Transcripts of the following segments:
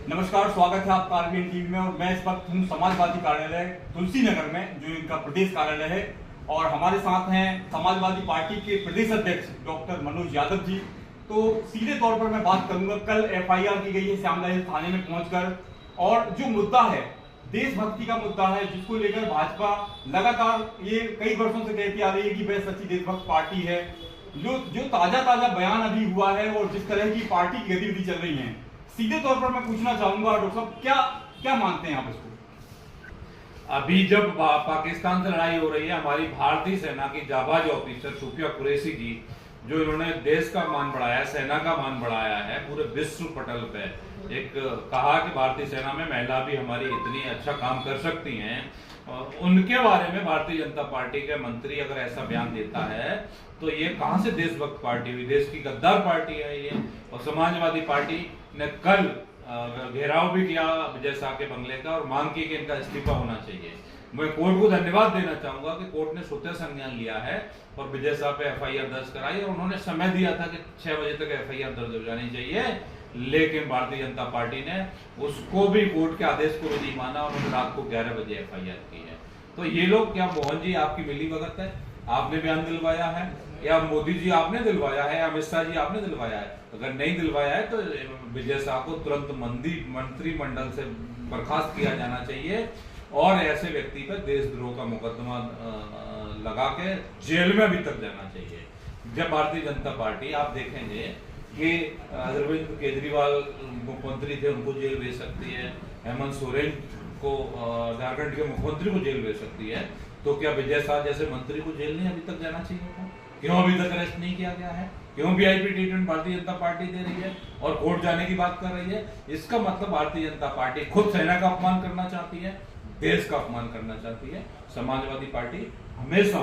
नमस्कार, स्वागत है आपका आरबीएन टीवी में। और मैं इस वक्त हूँ समाजवादी कार्यालय तुलसी नगर में, जो इनका प्रदेश कार्यालय है। और हमारे साथ हैं समाजवादी पार्टी के प्रदेश अध्यक्ष डॉक्टर मनोज यादव जी। तो सीधे तौर पर मैं बात करूंगा, कल एफआईआर की गई है श्यामला थाने में पहुंचकर, और जो मुद्दा है देशभक्ति का मुद्दा है, जिसको लेकर भाजपा लगातार ये कई वर्षों से कहती आ रही है कि वह सच्ची देशभक्त पार्टी है। जो ताजा बयान अभी हुआ है और जिस तरह की पार्टी की गतिविधि चल रही है, सीधे तौर पर मैं पूछना चाहूंगा डॉक्टर साहब, क्या मानते हैं आप इसको? अभी जब पाकिस्तान से लड़ाई हो रही है, हमारी भारतीय सेना की जाबाज ऑफिसर सुफिया कुरैशी जी, जो इन्होंने देश का मान बढ़ाया, सेना का मान बढ़ाया है पूरे विश्व पटल पे, एक कहा कि भारतीय सेना में महिला भी हमारी इतनी अच्छा काम कर सकती हैं, उनके बारे में भारतीय जनता पार्टी के मंत्री अगर ऐसा बयान देता है तो ये कहां से देशभक्त पार्टी हुई? देश की गद्दार पार्टी है ये। और समाजवादी पार्टी ने कल घेराव भी किया विजय शाह के बंगले का और मांग की कि इनका इस्तीफा होना चाहिए। मैं कोर्ट को धन्यवाद देना चाहूंगा कि कोर्ट ने स्वतः संज्ञान लिया है और विजय शाह पे एफआईआर दर्ज कराई, और उन्होंने समय दिया था कि 6 बजे तक एफआईआर दर्ज हो जानी चाहिए, लेकिन भारतीय जनता पार्टी ने उसको भी, कोर्ट के आदेश को भी नहीं माना और उन्होंने रात को 11 बजे एफआईआर की है। तो ये लोग, क्या मोहन जी आपकी मिली भगत है? आपने बयान दिलवाया है, या मोदी जी आपने दिलवाया है, अमित शाह जी आपने दिलवाया है? अगर नहीं दिलवाया है तो विजय शाह को तुरंत मंत्रिमंडल से बर्खास्त किया जाना चाहिए और ऐसे व्यक्ति पर देशद्रोह का मुकदमा लगा के जेल में अभी तक जाना चाहिए। जब भारतीय जनता पार्टी, आप देखेंगे कि अरविंद केजरीवाल मुख्यमंत्री थे, उनको जेल भेज सकती है, हेमंत सोरेन को, झारखंड के मुख्यमंत्री को जेल भेज सकती है, तो क्या विजय शाह जैसे मंत्री को जेल नहीं अभी तक जाना चाहिए था? क्यों अभी तक अरेस्ट नहीं किया गया है? क्यों VIP treatment Bharatiya Janata party दे रही है और कोर्ट जाने की बात कर रही है? इसका मतलब भारतीय जनता पार्टी खुद सेना का अपमान करना चाहती है, देश का अपमान करना चाहती है। समाजवादी पार्टी हमेशा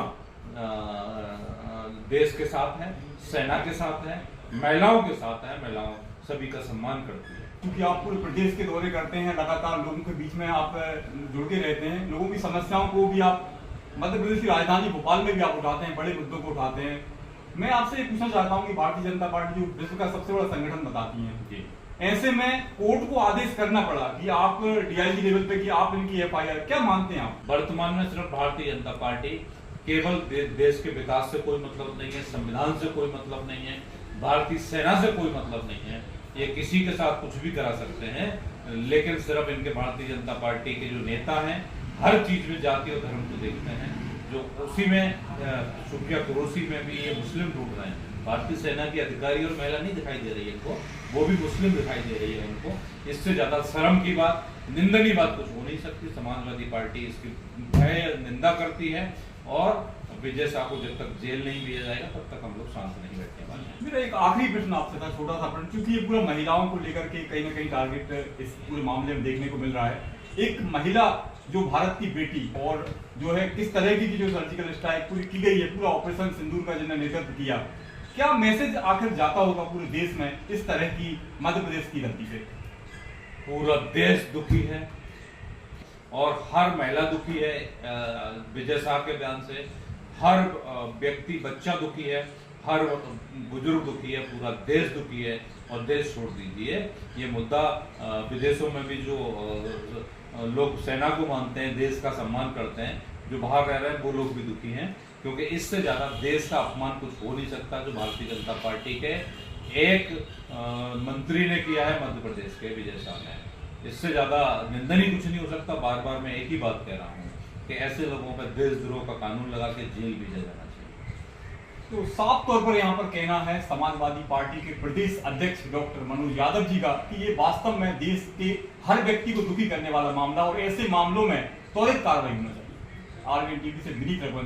देश के साथ है, सेना के साथ है, महिलाओं के साथ है, महिलाओं सभी का सम्मान करती है। क्योंकि आप पूरे प्रदेश के दौरे करते हैं, लगातार लोगों के बीच में आप जुड़ते रहते हैं, लोगों की समस्याओं को भी आप मध्य प्रदेश की राजधानी भोपाल में भी आप उठाते हैं, बड़े मुद्दों को उठाते हैं। मैं आपसे ये पूछना चाहता हूं कि भारतीय जनता पार्टी जो विश्व का सबसे बड़ा संगठन बताती है, ऐसे में कोर्ट को आदेश करना पड़ा कि आप डीआईजी लेवल पे कि आप इनकी एफआईआर, क्या मानते हैं आप? वर्तमान में सिर्फ भारतीय जनता पार्टी केवल देश के विकास से कोई मतलब नहीं है, संविधान से कोई मतलब नहीं है, भारतीय सेना से कोई मतलब नहीं है। ये किसी के साथ कुछ भी करा सकते हैं, लेकिन सिर्फ इनके भारतीय जनता पार्टी के जो नेता हैं हर चीज में जाति और धर्म को देखते हैं। जो उसी में सुफिया कुरैशी में भी ये मुस्लिम ढूंढ रहे हैं। भारतीय सेना की अधिकारी और महिला नहीं दिखाई दे रही है इनको, वो भी मुस्लिम दिखाई दे रही है उनको। इससे ज्यादा शर्म की बात, निंदनीय बात कुछ हो नहीं सकती। समाजवादी पार्टी इसकी भय निंदा करती है और विजय शाह को जब तक जेल नहीं भेजा जाएगा तब तक हम लोग शांत नहीं बैठने वाले हैं। मेरा एक आखिरी प्रश्न आपसे था, छोटा सा प्रश्न, क्योंकि ये पूरा महिलाओं को लेकर के कहीं ना कहीं टारगेट इस पूरे मामले में देखने को मिल रहा है। एक महिला जो भारत की बेटी, और जो है किस तरह की जो सर्जिकल स्ट्राइक पूरी की गई है, पूरा ऑपरेशन सिंदूर का जिन्होंने नेतृत्व किया, क्या मैसेज आखिर जाता होगा पूरे देश में इस तरह की मध्य प्रदेश की गलती से? पूरा देश दुखी है और हर महिला दुखी है विजय शाह के बयान से, हर व्यक्ति, बच्चा दुखी है, हर बुजुर्ग दुखी है, पूरा देश दुखी है। और देश छोड़ दीजिए, ये मुद्दा विदेशों में भी जो लोग सेना को मानते हैं, देश का सम्मान करते हैं, जो बाहर रह रहे हैं वो लोग भी दुखी हैं, क्योंकि इससे ज्यादा देश का अपमान कुछ हो नहीं सकता जो भारतीय जनता पार्टी के एक मंत्री ने किया है मध्य प्रदेश के, विजय शाह ने। इससे ज्यादा निंदनीय कुछ नहीं हो सकता। बार बार मैं एक ही बात कह रहा हूँ कि ऐसे लोगों पर देशद्रोह का कानून लगा के जेल भेजा जाना चाहिए। तो साफ तौर पर यहाँ पर कहना है समाजवादी पार्टी के प्रदेश अध्यक्ष डॉक्टर मनोज यादव जी का कि ये वास्तव में देश के हर व्यक्ति को दुखी करने वाला मामला, और ऐसे मामलों में त्वरित कार्रवाई होना चाहिए। आरबीएन टीवी से विनीत रघुवंशी।